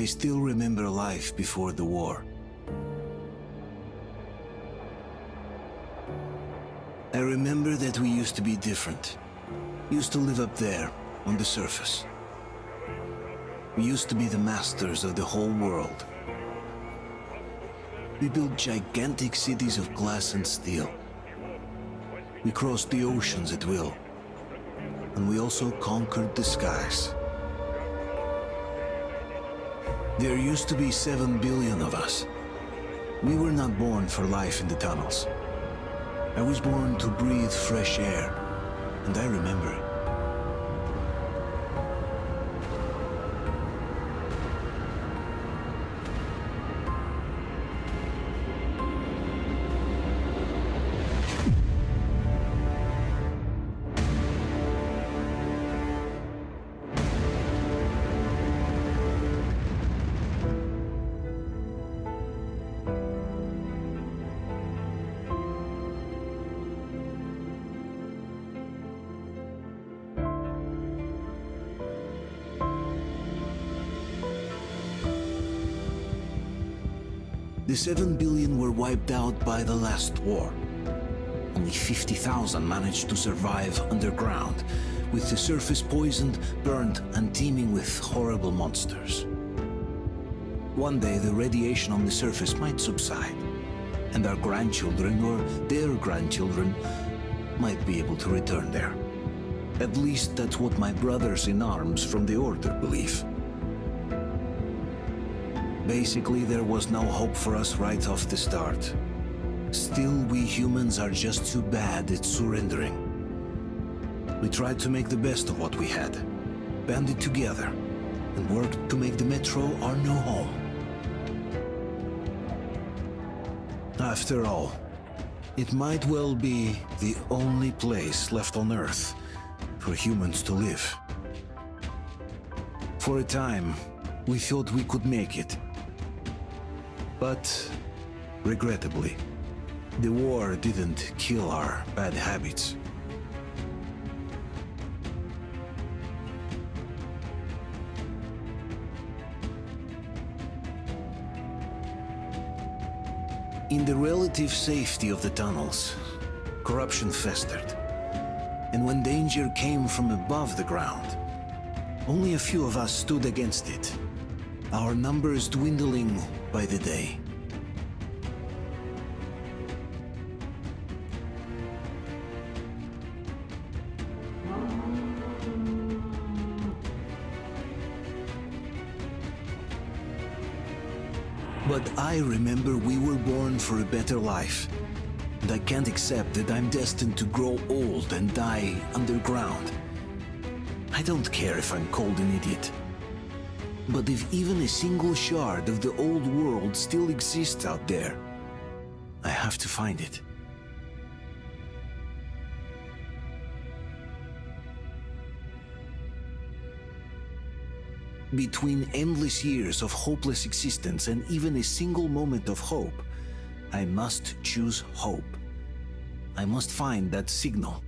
I still remember life before the war. I remember that we used to be different. Used to live up there, on the surface. We used to be the masters of the whole world. We built gigantic cities of glass and steel. We crossed the oceans at will. And we also conquered the skies. There used to be 7 billion of us. We were not born for life in the tunnels. I was born to breathe fresh air, and I remember it. The 7 billion were wiped out by the last war. Only 50,000 managed to survive underground, with the surface poisoned, burned, and teeming with horrible monsters. One day the radiation on the surface might subside, and our grandchildren or their grandchildren might be able to return there. At least that's what my brothers in arms from the Order believe. Basically, there was no hope for us right off the start. Still, we humans are just too bad at surrendering. We tried to make the best of what we had, banded together, and worked to make the Metro our new home. After all, it might well be the only place left on Earth for humans to live. For a time, we thought we could make it. But, regrettably, the war didn't kill our bad habits. In the relative safety of the tunnels, corruption festered. And when danger came from above the ground, only a few of us stood against it, our numbers dwindling by the day. But I remember we were born for a better life, and I can't accept that I'm destined to grow old and die underground. I don't care if I'm called an idiot. But if even a single shard of the old world still exists out there, I have to find it. Between endless years of hopeless existence and even a single moment of hope, I must choose hope. I must find that signal.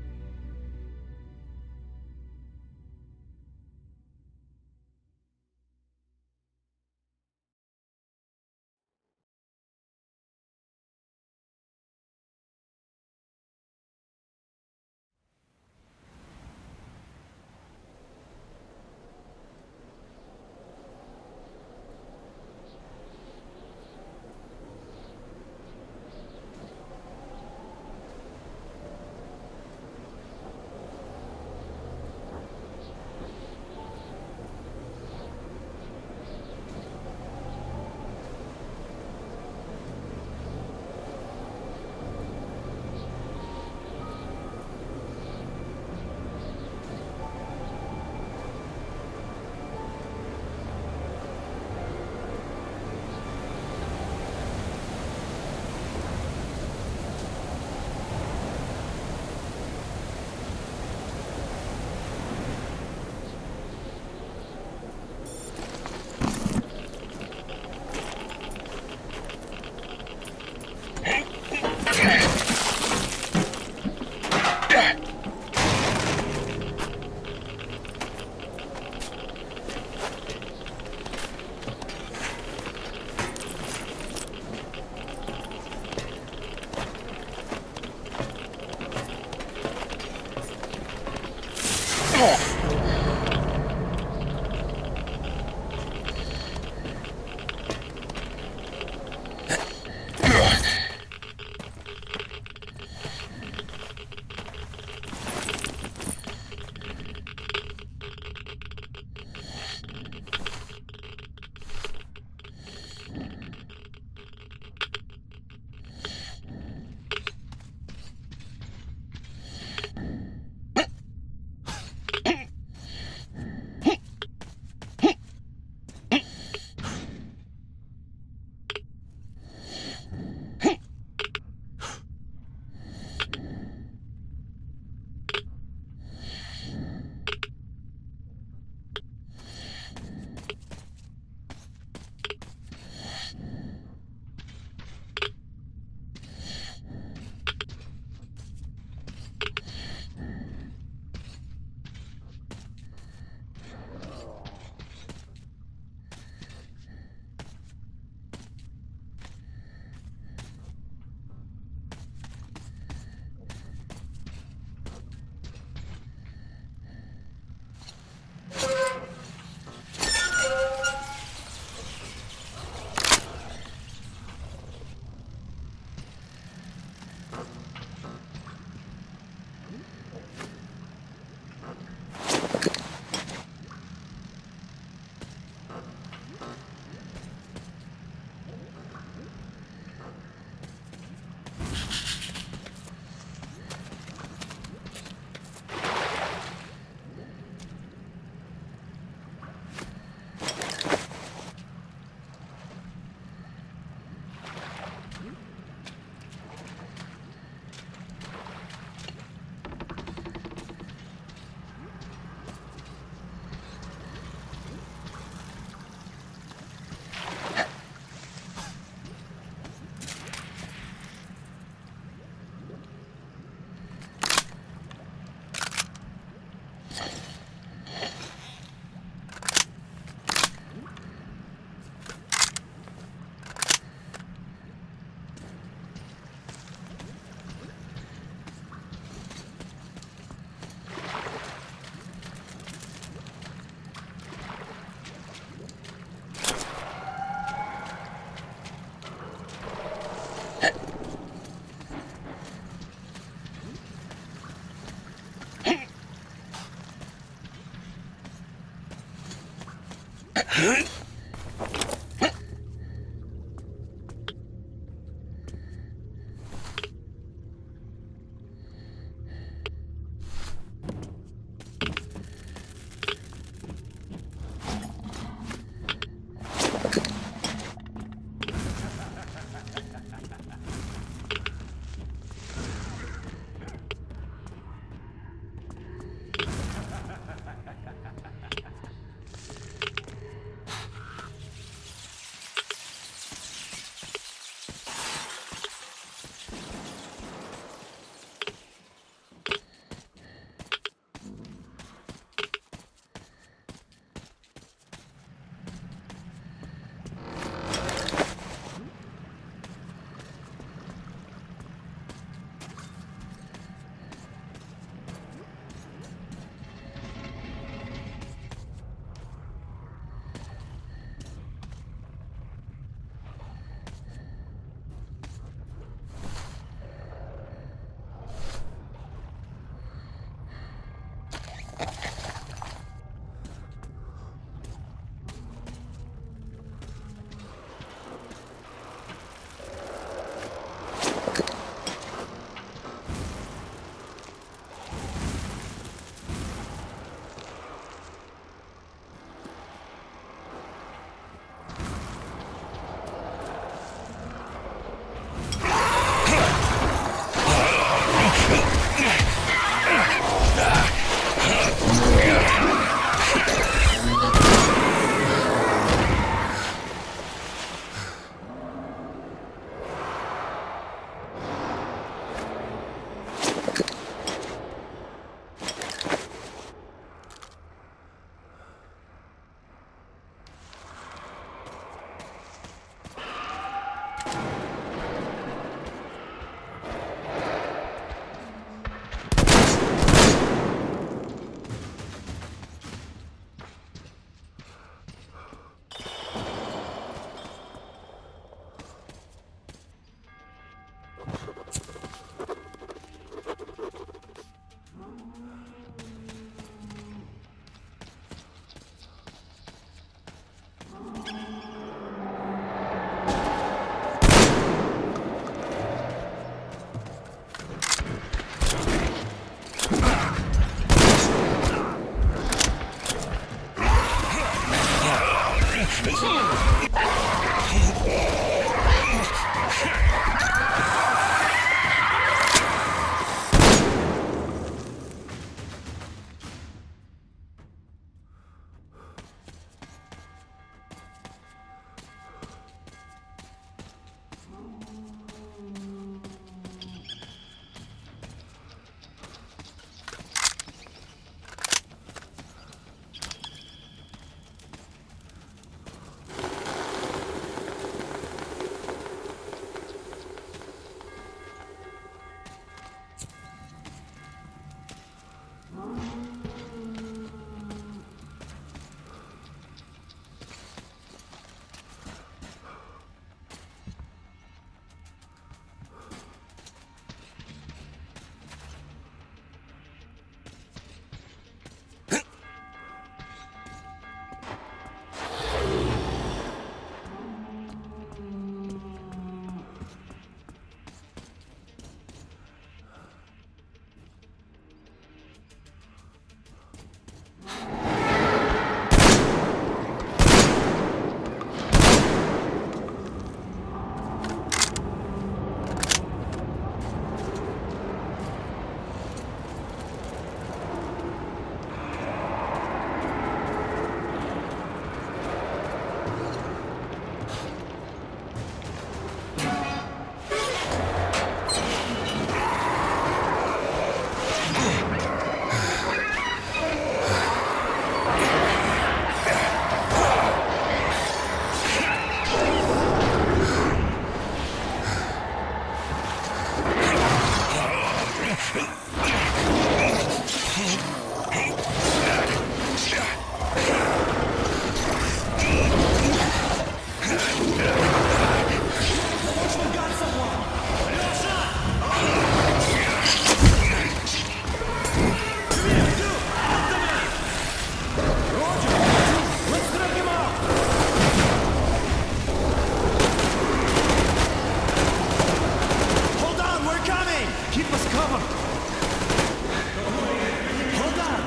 Hold on!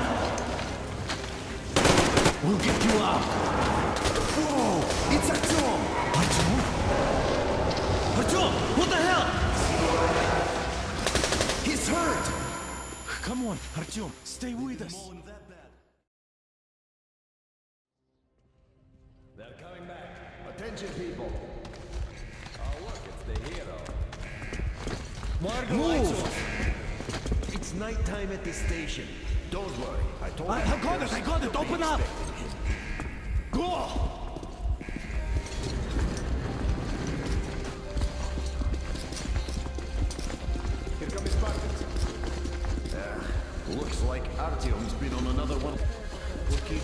We'll get you out. Whoa! It's Artyom! Artyom? Artyom! What the hell? He's hurt! Come on, Artyom, stay with us. They're coming back. Attention, people. Oh, look, it's the hero. Margo, Move! It's nighttime at the station. Don't worry. I told you. I got it! Open up! Go! Here come his partners. Looks like Artyom's been on another one. Okay.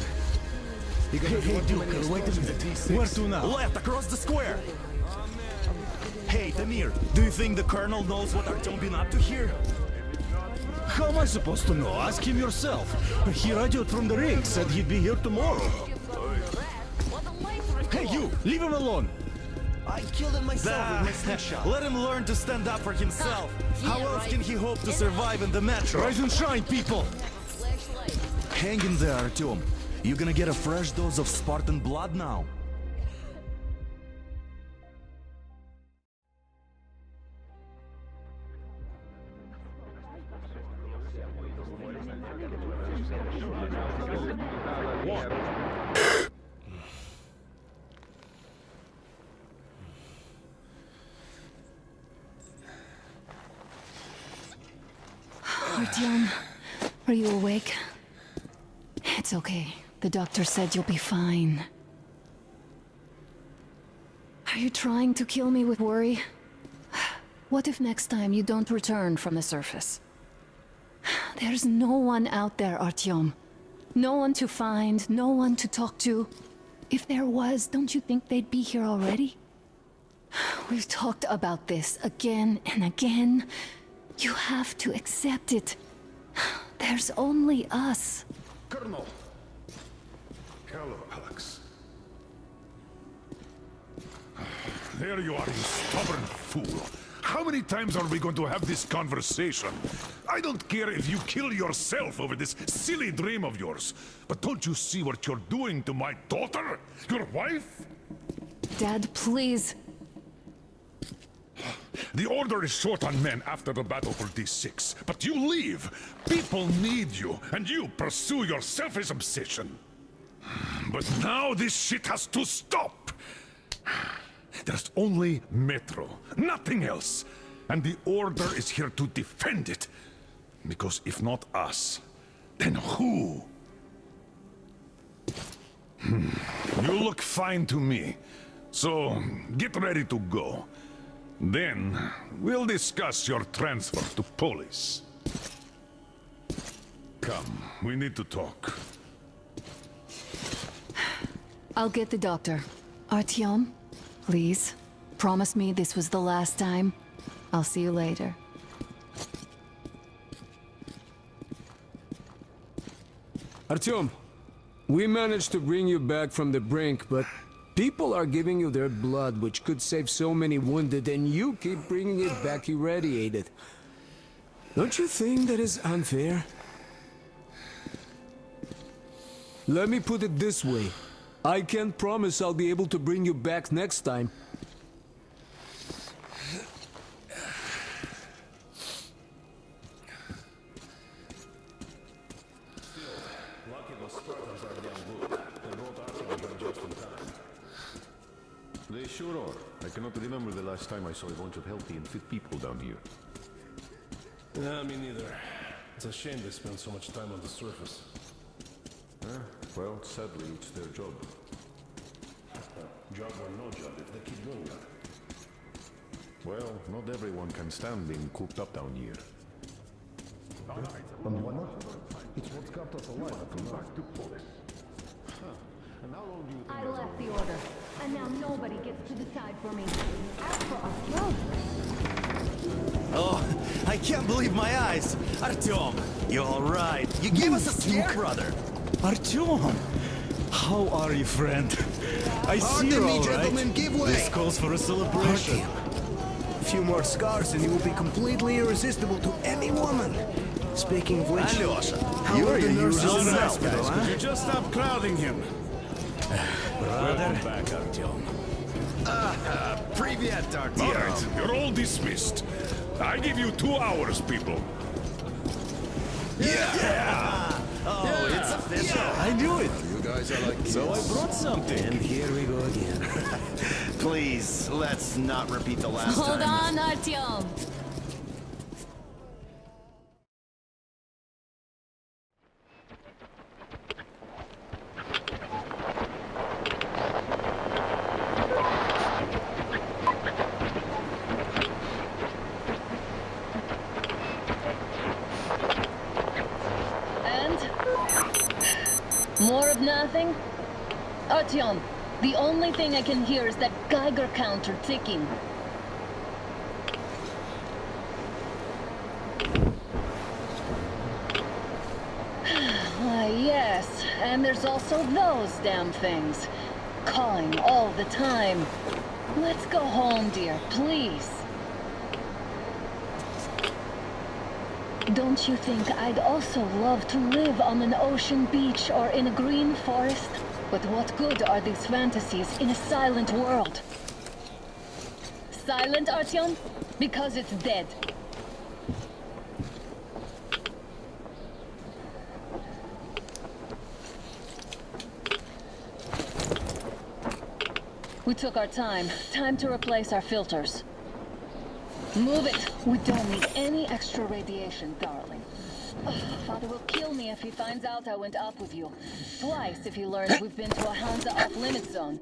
Hey, Duke, wait a minute. Where to now? Left, across the square! Hey, Tamir, do you think the Colonel knows what Artyom been up to here? How am I supposed to know? Ask him yourself. He radioed from the ring, said he'd be here tomorrow. Hey, you! Leave him alone! I killed him myself with my slingshot. Let him learn to stand up for himself. How else can he hope to survive in the metro? Rise and shine, people! Hang in there, Artyom. You're gonna get a fresh dose of Spartan blood now. Artyom, are you awake? It's okay. The doctor said you'll be fine. Are you trying to kill me with worry? What if next time you don't return from the surface? There's no one out there, Artyom. No one to find, no one to talk to. If there was, don't you think they'd be here already? We've talked about this again and again. You have to accept it. There's only us. Colonel! Hello, Alex. There you are, you stubborn fool. How many times are we going to have this conversation? I don't care if you kill yourself over this silly dream of yours, but don't you see what you're doing to my daughter? Your wife? Dad, please. The Order is short on men after the battle for D6, but you leave. People need you, and you pursue your selfish obsession. But now this shit has to stop! There's only Metro, nothing else. And the Order is here to defend it. Because if not us, then who? You look fine to me. So, get ready to go. Then, we'll discuss your transfer to Polis. Come, we need to talk. I'll get the doctor. Artyom, please. Promise me this was the last time. I'll see you later. Artyom, we managed to bring you back from the brink, but people are giving you their blood, which could save so many wounded, and you keep bringing it back irradiated. Don't you think that is unfair? Let me put it this way. I can't promise I'll be able to bring you back next time. They sure are. I cannot remember the last time I saw a bunch of healthy and fit people down here. Yeah, me neither. It's a shame they spend so much time on the surface. Well, sadly, it's their job. Job or no job, if they keep doing that. Well, not everyone can stand being cooped up down here. And why not? It's what kept us alive to come back to Polis. And how long do you think I left the Order, and now nobody gets to decide for me. As for Artyom, Oh, I can't believe my eyes! Artyom, you alright? You gave us a scare, brother! Artyom! How are you, friend? I see Pardon you're me, all right. gentlemen, give way! This calls for a celebration. few more scars and you will be completely irresistible to any woman. Speaking of which, Alyosha, how you're are the a nurses usual in the suspect. hospital, huh? You just stop crowding him. Brother. Back, Artyom. Привет, All Artyom. right, you're all dismissed. I give you 2 hours, people. Oh, it's official. I knew it. You guys are like So I brought something. And here we go again. Please, let's not repeat the last Hold time. on, Artyom. And? More of nothing? Artyom, the only thing I can hear is that Geiger counter ticking. Why, yes, and there's also those damn things. Calling all the time. Let's go home, dear, please. Don't you think I'd also love to live on an ocean beach or in a green forest? But what good are these fantasies in a silent world? Silent, Artyom? Because it's dead. We took our time. Time to replace our filters. Move it! We don't need any extra radiation, darling. Ugh, Father will kill me if he finds out I went up with you. Twice if he learns we've been to a Hansa off-limit zone.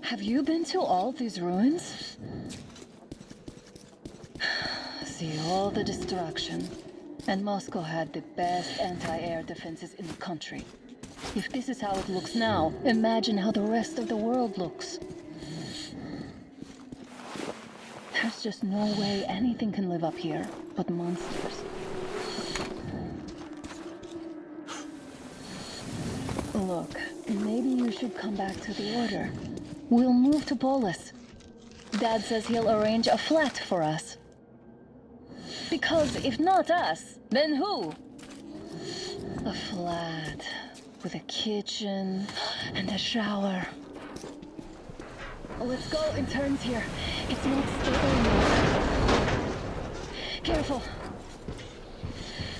Have you been to all these ruins? See all the destruction. And Moscow had the best anti-air defenses in the country. If this is how it looks now, imagine how the rest of the world looks. There's just no way anything can live up here but monsters. Look, maybe you should come back to the Order. We'll move to Polis. Dad says he'll arrange a flat for us. Because if not us, then who? A flat with a kitchen and a shower. Let's go in turns here. It's not stable enough. Careful.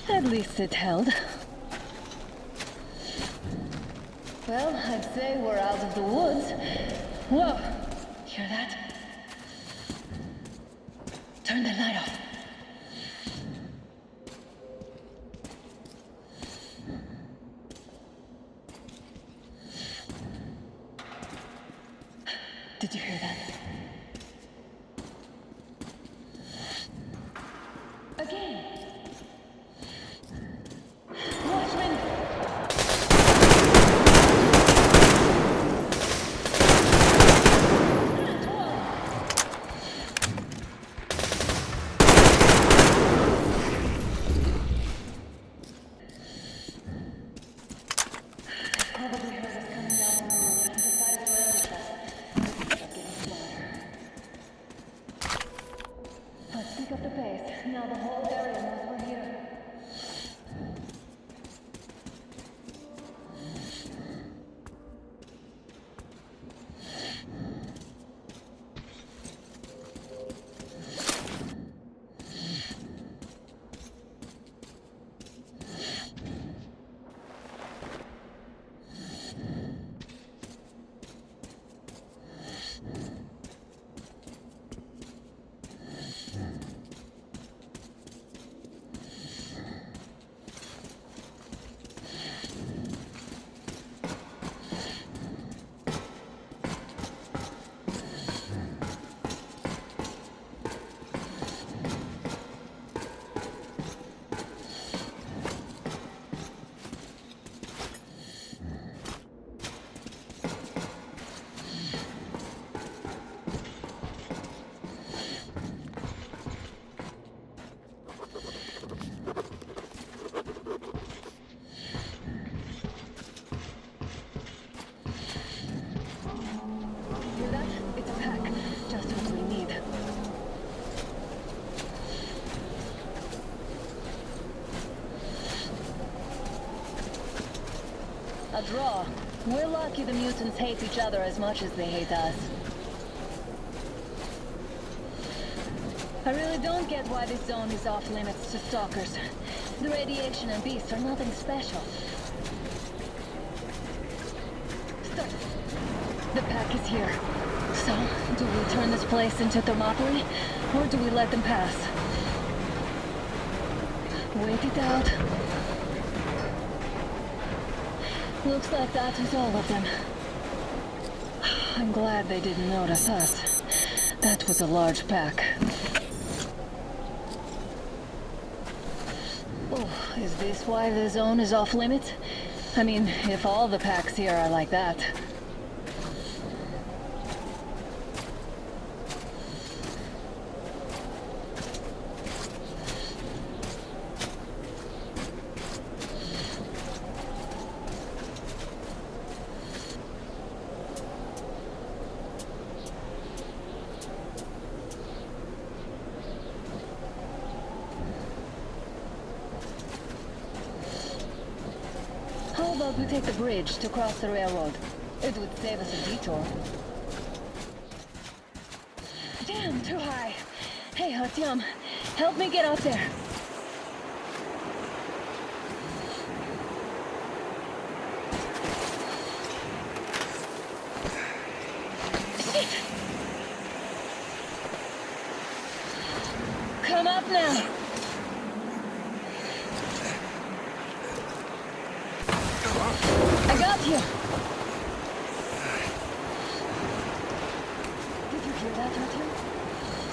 At least it held. Well, I'd say we're out of the woods. Whoa! Hear that? Turn the light off. Did you hear that? Again! Watchman! Probably heard us coming down from the roof and decided to ambush us. Stop getting smarter. Let's pick up the pace. Now the whole area knows we're here. A draw. We're lucky the mutants hate each other as much as they hate us. I really don't get why this zone is off limits to stalkers. The radiation and beasts are nothing special. Stop. The pack is here. So, do we turn this place into Thermopylae, or do we let them pass? Wait it out. Looks like that was all of them. I'm glad they didn't notice us. That was a large pack. Oh, is this why the zone is off limits? I mean, if all the packs here are like that. How about we take the bridge to cross the railroad? It would save us a detour. Damn, too high. Hey, Artyom, help me get out there. Shit! Come up now. I got you! Did you hear that, Artyom?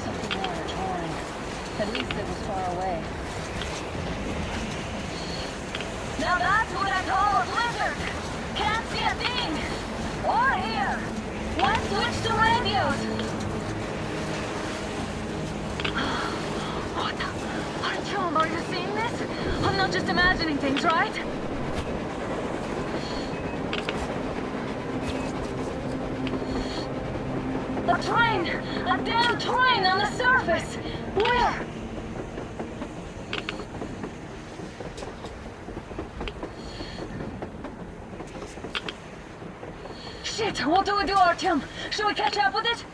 Something large roaring. At least it was far away. Now that's what I call a blizzard! Can't see a thing! Or hear! Let's switch to radios! What the? Artyom, are you seeing this? I'm not just imagining things, right? A train! A damn train on the surface! Where? Shit! What do we do, Artyom? Should we catch up with it?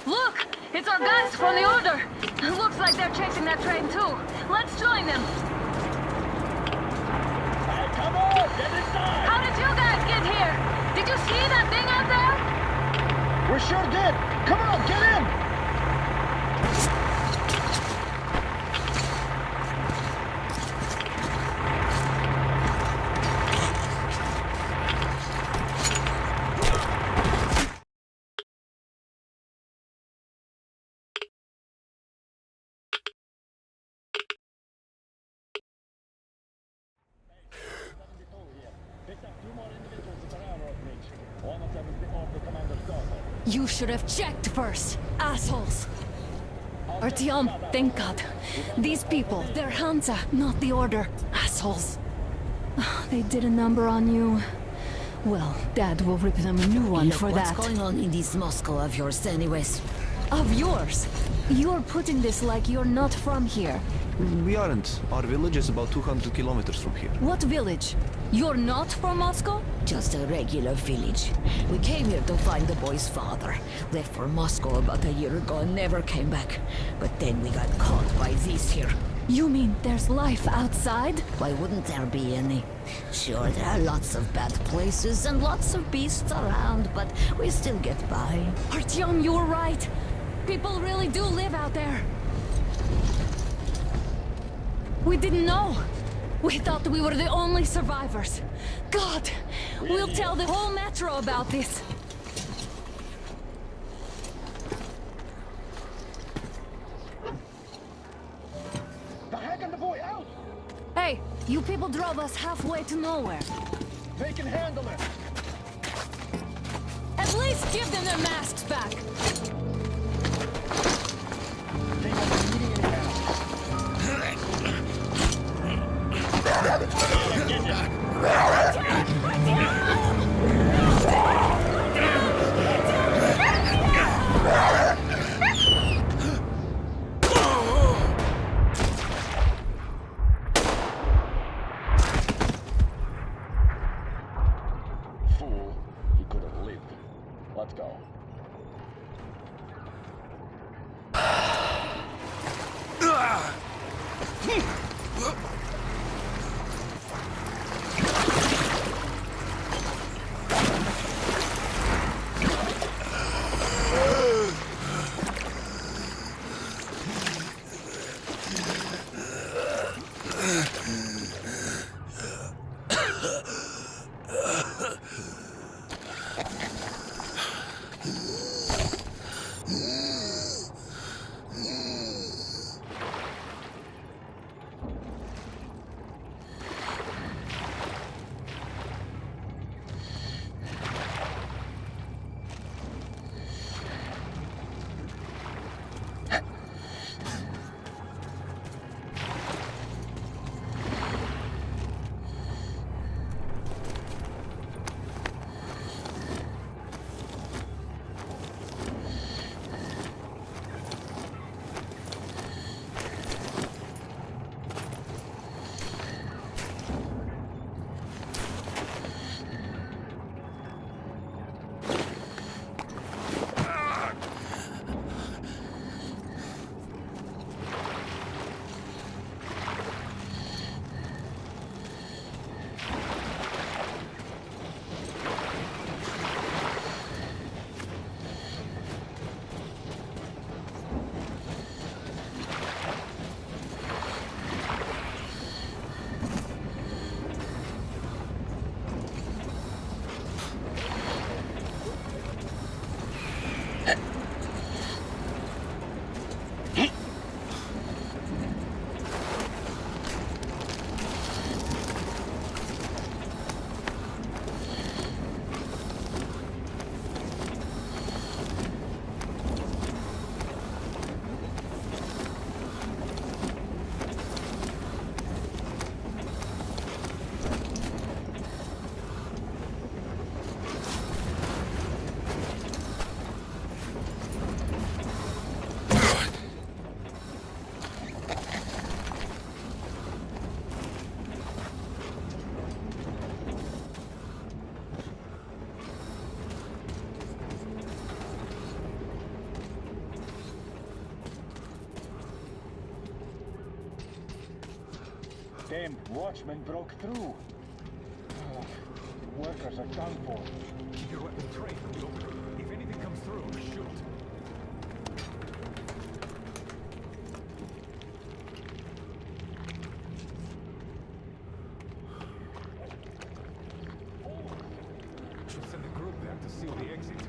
Look! It's our guys from the Order! Looks like they're chasing that train too. Let's join them! Hey, come on! Get inside! How did you guys get here? Did you see that thing out there? We sure did! Come on, get in! You should have checked first, assholes! Artyom, thank God. These people, they're Hansa, not the Order. Assholes. They did a number on you. Well, Dad will rip them a new one for that. What's going on in this Moscow of yours anyways? Of yours? You're putting this like you're not from here. We aren't. Our village is about 200 kilometers from here. What village? You're not from Moscow? Just a regular village. We came here to find the boy's father. Left for Moscow about a year ago and never came back. But then we got caught by these here. You mean there's life outside? Why wouldn't there be any? Sure, there are lots of bad places and lots of beasts around, but we still get by. Artyom, you were right. People really do live out there. We didn't know. We thought we were the only survivors. God, we'll tell the whole metro about this. The heck and the boy out! Hey, you people drove us halfway to nowhere. They can handle it! At least give them their masks back. They must be meeting in town. Damned watchmen broke through. Oh, the workers are done for. Keep your weapon trained on the opening. If anything comes through, shoot. Should send a group there to seal the exit.